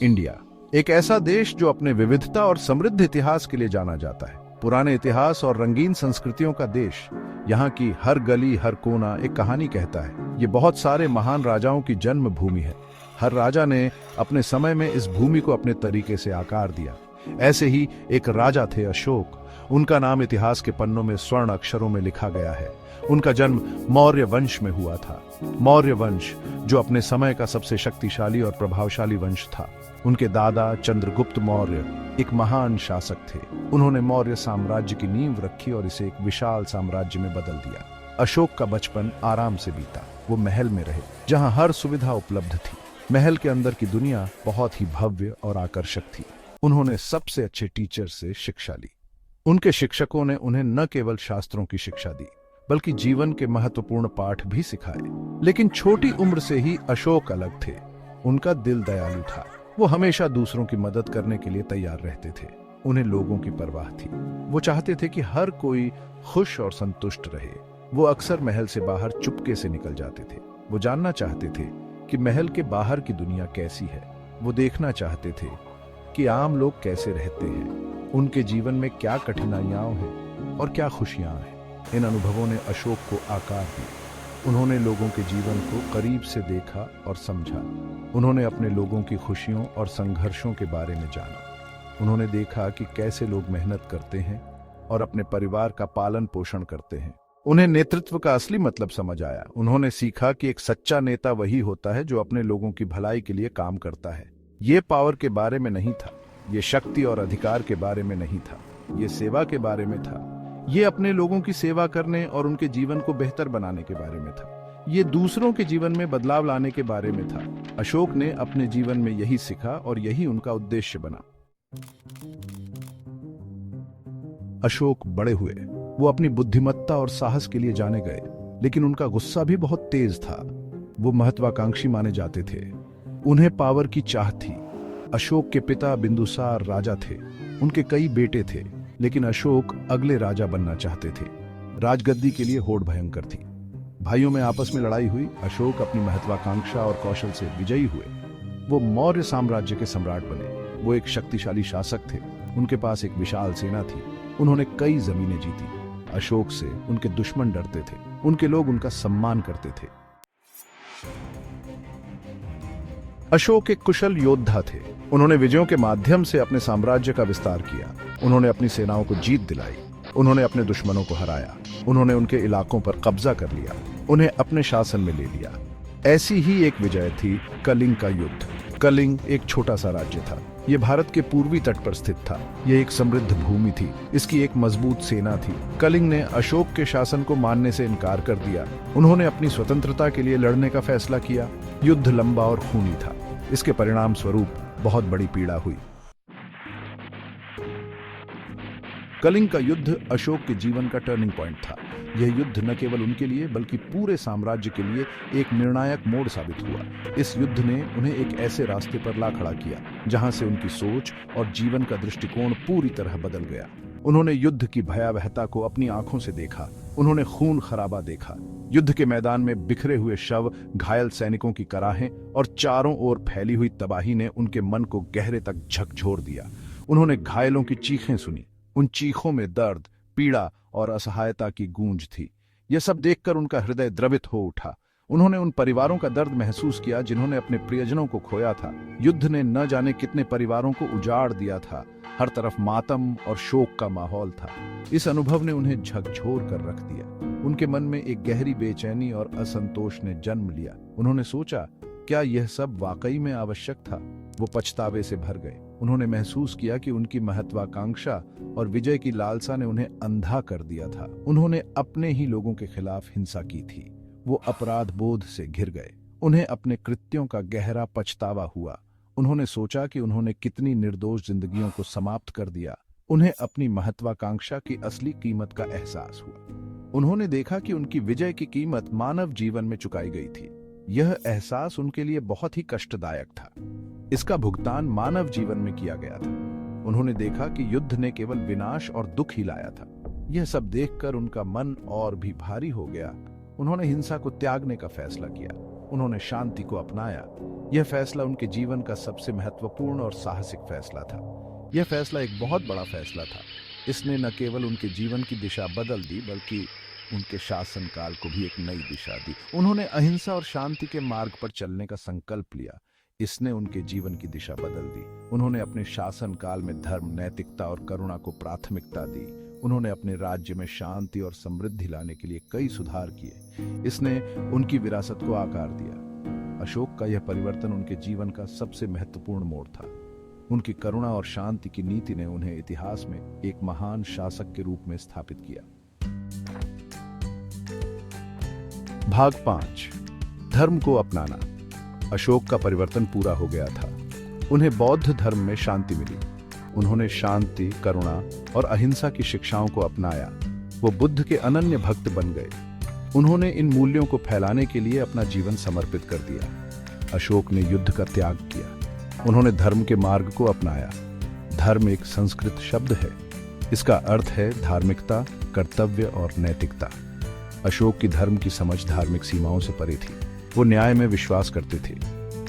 India एक ऐसा देश जो अपने विविधता और समृद्ध इतिहास के लिए जाना जाता है। पुराने इतिहास और रंगीन संस्कृतियों का देश। यहाँ की हर गली हर कोना एक कहानी कहता है। ये बहुत सारे महान राजाओं की जन्म भूमि है। हर राजा ने अपने समय में इस भूमि को अपने तरीके से आकार दिया। ऐसे ही एक राजा थे अशोक। उनका नाम इतिहास के पन्नों में स्वर्ण अक्षरों में लिखा गया है। उनका जन्म मौर्य वंश में हुआ था। मौर्य वंश जो अपने समय का सबसे शक्तिशाली और प्रभावशाली वंश था। उनके दादा चंद्रगुप्त मौर्य एक महान शासक थे। उन्होंने मौर्य साम्राज्य की नींव रखी और इसे एक विशाल साम्राज्य में बदल दिया। अशोक का बचपन आराम से बीता। वो महल में रहे जहां हर सुविधा उपलब्ध थी। महल के अंदर की दुनिया बहुत ही भव्य और आकर्षक थी। उन्होंने सबसे अच्छे टीचर से शिक्षा ली। उनके शिक्षकों ने उन्हें न केवल शास्त्रों की शिक्षा दी बल्कि जीवन के महत्वपूर्ण पाठ भी सिखाए। लेकिन छोटी उम्र से ही अशोक अलग थे। उनका दिल दयालु था। वो हमेशा दूसरों की मदद करने के लिए तैयार रहते थे। उन्हें लोगों की परवाह थी। वो चाहते थे कि हर कोई खुश और संतुष्ट रहे। वो अक्सर महल से बाहर चुपके से निकल जाते थे। वो जानना चाहते थे कि महल के बाहर की दुनिया कैसी है। वो देखना चाहते थे कि आम लोग कैसे रहते हैं, उनके जीवन में क्या कठिनाइयां हैं और क्या खुशियां हैं। इन अनुभवों ने अशोक को आकार दिया। उन्होंने लोगों के जीवन को करीब से देखा और समझा। उन्होंने अपने लोगों की खुशियों और संघर्षों के बारे में जाना। उन्होंने देखा कि कैसे लोग मेहनत करते हैं और अपने परिवार का पालन पोषण करते हैं। उन्हें नेतृत्व का असली मतलब समझ आया। उन्होंने सीखा कि एक सच्चा नेता वही होता है जो अपने लोगों की भलाई के लिए काम करता है। ये पावर के बारे में नहीं था, ये शक्ति और अधिकार के बारे में नहीं था, ये सेवा के बारे में था। ये अपने लोगों की सेवा करने और उनके जीवन को बेहतर बनाने के बारे में था। ये दूसरों के जीवन में बदलाव लाने के बारे में था। अशोक ने अपने जीवन में यही सीखा और यही उनका उद्देश्य बना। अशोक बड़े हुए। वो अपनी बुद्धिमत्ता और साहस के लिए जाने गए, लेकिन उनका गुस्सा भी बहुत तेज था। वो महत्वाकांक्षी माने जाते थे। उन्हें पावर की चाह थी। अशोक के पिता बिंदुसार राजा थे। उनके कई बेटे थे, लेकिन अशोक अगले राजा बनना चाहते थे। राजगद्दी के लिए होड़ भयंकर थी। भाइयों में आपस में लड़ाई हुई। अशोक अपनी महत्वाकांक्षा और कौशल से विजयी हुए। वो मौर्य साम्राज्य के सम्राट बने। वो एक शक्तिशाली शासक थे। उनके पास एक विशाल सेना थी। उन्होंने कई जमीनें जीती। अशोक से उनके दुश्मन डरते थे। उनके लोग उनका सम्मान करते थे। अशोक एक कुशल योद्धा थे। उन्होंने विजयों के माध्यम से अपने साम्राज्य का विस्तार किया। उन्होंने अपनी सेनाओं को जीत दिलाई। उन्होंने अपने दुश्मनों को हराया। उन्होंने उनके इलाकों पर कब्जा कर लिया। उन्हें अपने शासन में ले लिया। ऐसी ही एक विजय थी कलिंग का युद्ध। कलिंग एक छोटा सा राज्य था। यह भारत के पूर्वी तट पर स्थित था। यह एक समृद्ध भूमि थी। इसकी एक मजबूत सेना थी। कलिंग ने अशोक के शासन को मानने से इनकार कर दिया। उन्होंने अपनी स्वतंत्रता के लिए लड़ने का फैसला किया। युद्ध लंबा और खूनी था। इसके परिणाम स्वरूप बहुत बड़ी पीड़ा हुई। कलिंग का युद्ध अशोक के जीवन का टर्निंग पॉइंट था। यह युद्ध न केवल उनके लिए बल्कि पूरे साम्राज्य के लिए एक निर्णायक मोड़ साबित हुआ। इस युद्ध ने उन्हें एक ऐसे रास्ते पर ला खड़ा किया जहां से उनकी सोच और जीवन का दृष्टिकोण पूरी तरह बदल गया। उन्होंने युद्ध की भयावहता को अपनी आंखों से देखा। उन्होंने खून खराबा देखा। युद्ध के मैदान में बिखरे हुए शव, घायल सैनिकों की कराहें और चारों ओर फैली हुई तबाही ने उनके मन को गहरे तक झकझोर दिया। उन्होंने घायलों की चीखें सुनी। उन चीखों में दर्द, पीड़ा और असहायता की गूंज थी। यह सब देखकर उनका हृदय द्रवित हो उठा। उन्होंने उन परिवारों का दर्द महसूस किया जिन्होंने अपने प्रियजनों को खोया था। युद्ध ने न जाने कितने परिवारों को उजाड़ दिया था। हर तरफ मातम और शोक का माहौल था। इस अनुभव ने उन्हें झकझोर कर रख दिया। उनके मन में एक गहरी बेचैनी और असंतोष ने जन्म लिया। उन्होंने सोचा, क्या यह सब वाकई में आवश्यक था? वो पछतावे से भर गए। उन्होंने महसूस किया कि उनकी महत्वाकांक्षा और विजय की लालसा ने उन्हें अंधा कर दिया था। उन्होंने अपने ही लोगों के खिलाफ हिंसा की थी। वो अपराध बोध से घिर गए। उन्हें अपने कृत्यों का गहरा पछतावा हुआ। उन्होंने सोचा कि उन्होंने कितनी निर्दोष जिंदगियों को समाप्त कर दिया। उन्हें अपनी महत्वाकांक्षा की असली कीमत का एहसास हुआ। उन्होंने देखा कि उनकी विजय की कीमत मानव जीवन में चुकाई गई थी। यह एहसास उनके लिए बहुत ही कष्टदायक था। इसका भुगतान मानव जीवन में किया गया था। उन्होंने देखा कि युद्ध ने केवल विनाश और दुख ही लाया था। यह सब देखकर उनका मन और भी भारी हो गया। उन्होंने हिंसा को त्यागने का फैसला किया। उन्होंने शांति को अपनाया। यह फैसला उनके जीवन का सबसे महत्वपूर्ण और साहसिक फैसला था। यह फैसला एक बहुत बड़ा फैसला था। इसने न केवल उनके जीवन की दिशा बदल दी, बल्कि उनके शासनकाल को भी एक नई दिशा दी। उन्होंने अहिंसा और शांति के मार्ग पर चलने का संकल्प लिया। इसने उनके जीवन की दिशा बदल दी। उन्होंने अपने शासनकाल में धर्म, नैतिकता और करुणा को प्राथमिकता दी। उन्होंने अपने राज्य में शांति और समृद्धि लाने के लिए कई सुधार किए। इसने उनकी विरासत को आकार दिया। अशोक का यह परिवर्तन उनके जीवन का सबसे महत्वपूर्ण मोड़ था। उनकी करुणा और शांति की नीति ने उन्हें इतिहास में एक महान शासक के रूप में स्थापित किया। भाग 5, धर्म को अपनाना। अशोक का परिवर्तन पूरा हो गया था। उन्हें बौद्ध धर्म में शांति मिली। उन्होंने शांति, करुणा और अहिंसा की शिक्षाओं को अपनाया। वो बुद्ध के अनन्य भक्त बन गए। उन्होंने इन मूल्यों को फैलाने के लिए अपना जीवन समर्पित कर दिया। अशोक ने युद्ध का त्याग किया। उन्होंने धर्म के मार्ग को अपनाया। धर्म एक संस्कृत शब्द है। इसका अर्थ है धार्मिकता, कर्तव्य और नैतिकता। अशोक की धर्म की समझ धार्मिक सीमाओं से परे थी। वो न्याय में विश्वास करते थे।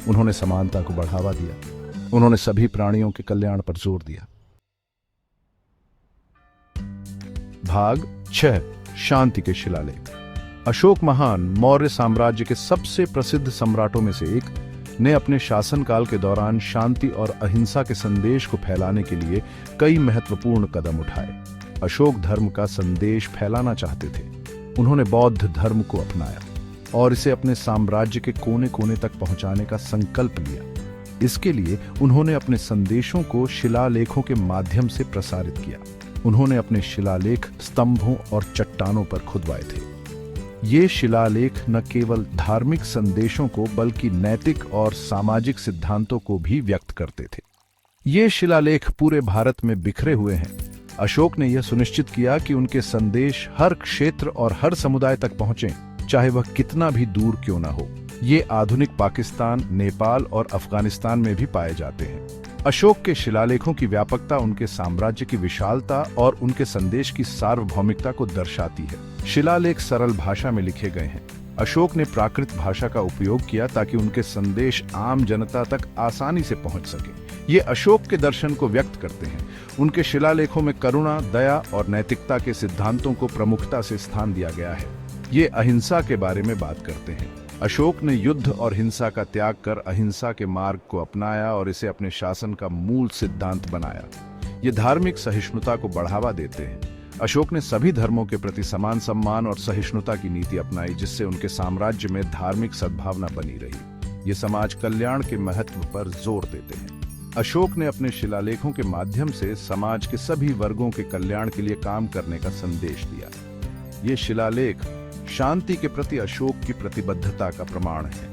उन्होंने समानता को बढ़ावा दिया। उन्होंने सभी प्राणियों के कल्याण पर जोर दिया। भाग 6, शांति के शिलालेख। अशोक महान, मौर्य साम्राज्य के सबसे प्रसिद्ध सम्राटों में से एक, ने अपने शासनकाल के दौरान शांति और अहिंसा के संदेश को फैलाने के लिए कई महत्वपूर्ण कदम उठाए। अशोक धर्म का संदेश फैलाना चाहते थे। उन्होंने बौद्ध धर्म को अपनाया और इसे अपने साम्राज्य के कोने कोने तक पहुंचाने का संकल्प लिया। इसके लिए उन्होंने अपने संदेशों को शिलालेखों के माध्यम से प्रसारित किया। उन्होंने अपने शिलालेख स्तंभों और चट्टानों पर खुदवाए थे। ये शिलालेख न केवल धार्मिक संदेशों को बल्कि नैतिक और सामाजिक सिद्धांतों को भी व्यक्त करते थे। ये शिलालेख पूरे भारत में बिखरे हुए हैं। अशोक ने यह सुनिश्चित किया कि उनके संदेश हर क्षेत्र और हर समुदाय तक पहुंचे, चाहे वह कितना भी दूर क्यों ना हो। ये आधुनिक पाकिस्तान, नेपाल और अफगानिस्तान में भी पाए जाते हैं। अशोक के शिलालेखों की व्यापकता उनके साम्राज्य की विशालता और उनके संदेश की सार्वभौमिकता को दर्शाती है। शिलालेख सरल भाषा में लिखे गए हैं। अशोक ने प्राकृत भाषा का उपयोग किया ताकि उनके संदेश आम जनता तक आसानी से पहुंच सके। ये अशोक के दर्शन को व्यक्त करते हैं। उनके शिलालेखों में करुणा, दया और नैतिकता के सिद्धांतों को प्रमुखता से स्थान दिया गया है। ये अहिंसा के बारे में बात करते हैं। अशोक ने युद्ध और हिंसा का त्याग कर अहिंसा के मार्ग को अपनाया और इसे अपने शासन का मूल सिद्धांत बनाया। ये धार्मिक सहिष्णुता को बढ़ावा देते हैं। अशोक ने सभी धर्मों के प्रति समान सम्मान और सहिष्णुता की नीति अपनाई, जिससे उनके साम्राज्य में धार्मिक सद्भावना बनी रही। ये समाज कल्याण के महत्व पर जोर देते हैं। अशोक ने अपने शिलालेखों के माध्यम से समाज के सभी वर्गों के कल्याण के लिए काम करने का संदेश दिया। ये शिलालेख शांति के प्रति अशोक की प्रतिबद्धता का प्रमाण है।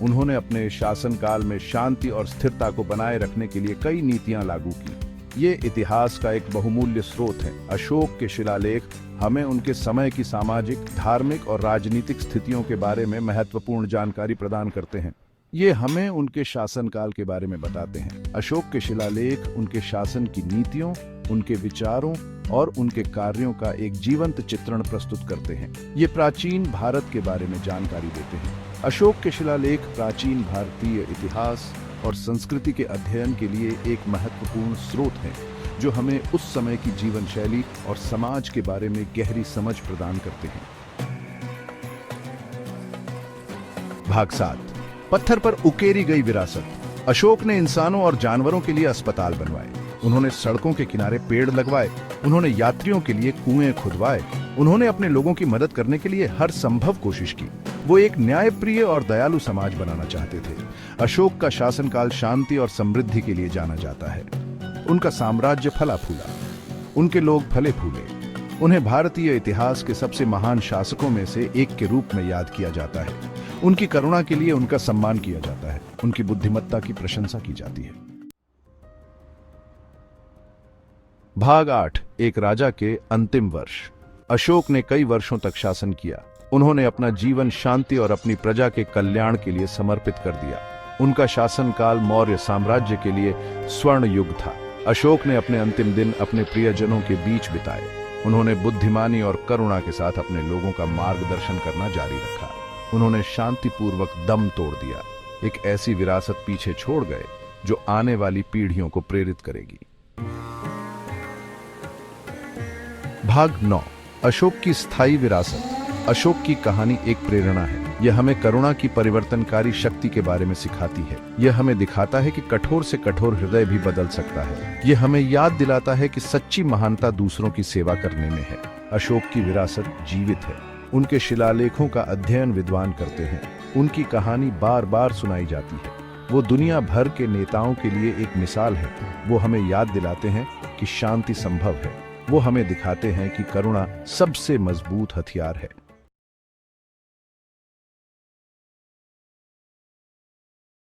उन्होंने अपने शासनकाल में शांति और स्थिरता को बनाए रखने के लिए कई नीतियां लागू की। ये इतिहास का एक बहुमूल्य स्रोत है। अशोक के शिलालेख हमें उनके समय की सामाजिक, धार्मिक और राजनीतिक स्थितियों के बारे में महत्वपूर्ण जानकारी प्रदान करते हैं। ये हमें उनके शासनकाल के बारे में बताते हैं। अशोक के शिलालेख उनके शासन की नीतियों, उनके विचारों और उनके कार्यों का एक जीवंत चित्रण प्रस्तुत करते हैं। ये प्राचीन भारत के बारे में जानकारी देते हैं। अशोक के शिलालेख प्राचीन भारतीय इतिहास और संस्कृति के अध्ययन के लिए एक महत्वपूर्ण स्रोत हैं, जो हमें उस समय की जीवन शैली और समाज के बारे में गहरी समझ प्रदान करते हैं। भाग 7, पत्थर पर उकेरी गई विरासत। अशोक ने इंसानों और जानवरों के लिए अस्पताल बनवाए। उन्होंने सड़कों के किनारे पेड़ लगवाए। उन्होंने यात्रियों के लिए कुएं खुदवाए। उन्होंने अपने लोगों की मदद करने के लिए हर संभव कोशिश की। वो एक न्यायप्रिय और दयालु समाज बनाना चाहते थे। अशोक का शासनकाल शांति और समृद्धि के लिए जाना जाता है। उनका साम्राज्य फला फूला, उनके लोग फले फूले। उन्हें भारतीय इतिहास के सबसे महान शासकों में से एक के रूप में याद किया जाता है। उनकी करुणा के लिए उनका सम्मान किया जाता है। उनकी बुद्धिमत्ता की प्रशंसा की जाती है। भाग 8, एक राजा के अंतिम वर्ष। अशोक ने कई वर्षों तक शासन किया। उन्होंने अपना जीवन शांति और अपनी प्रजा के कल्याण के लिए समर्पित कर दिया। उनका शासनकाल मौर्य साम्राज्य के लिए स्वर्ण युग था। अशोक ने अपने अंतिम दिन अपने प्रियजनों के बीच बिताए। उन्होंने बुद्धिमानी और करुणा के साथ अपने लोगों का मार्गदर्शन करना जारी रखा। उन्होंने शांतिपूर्वक दम तोड़ दिया। एक ऐसी विरासत पीछे छोड़ गए जो आने वाली पीढ़ियों को प्रेरित करेगी। भाग 9, अशोक की स्थायी विरासत। अशोक की कहानी एक प्रेरणा है। यह हमें करुणा की परिवर्तनकारी शक्ति के बारे में सिखाती है। यह हमें दिखाता है कि कठोर से कठोर हृदय भी बदल सकता है। यह हमें याद दिलाता है कि सच्ची महानता दूसरों की सेवा करने में है। अशोक की विरासत जीवित है। उनके शिलालेखों का अध्ययन विद्वान करते हैं। उनकी कहानी बार बार सुनाई जाती है। वो दुनिया भर के नेताओं के लिए एक मिसाल है। वो हमें याद दिलाते हैं कि शांति संभव है। वो हमें दिखाते हैं कि करुणा सबसे मजबूत हथियार है।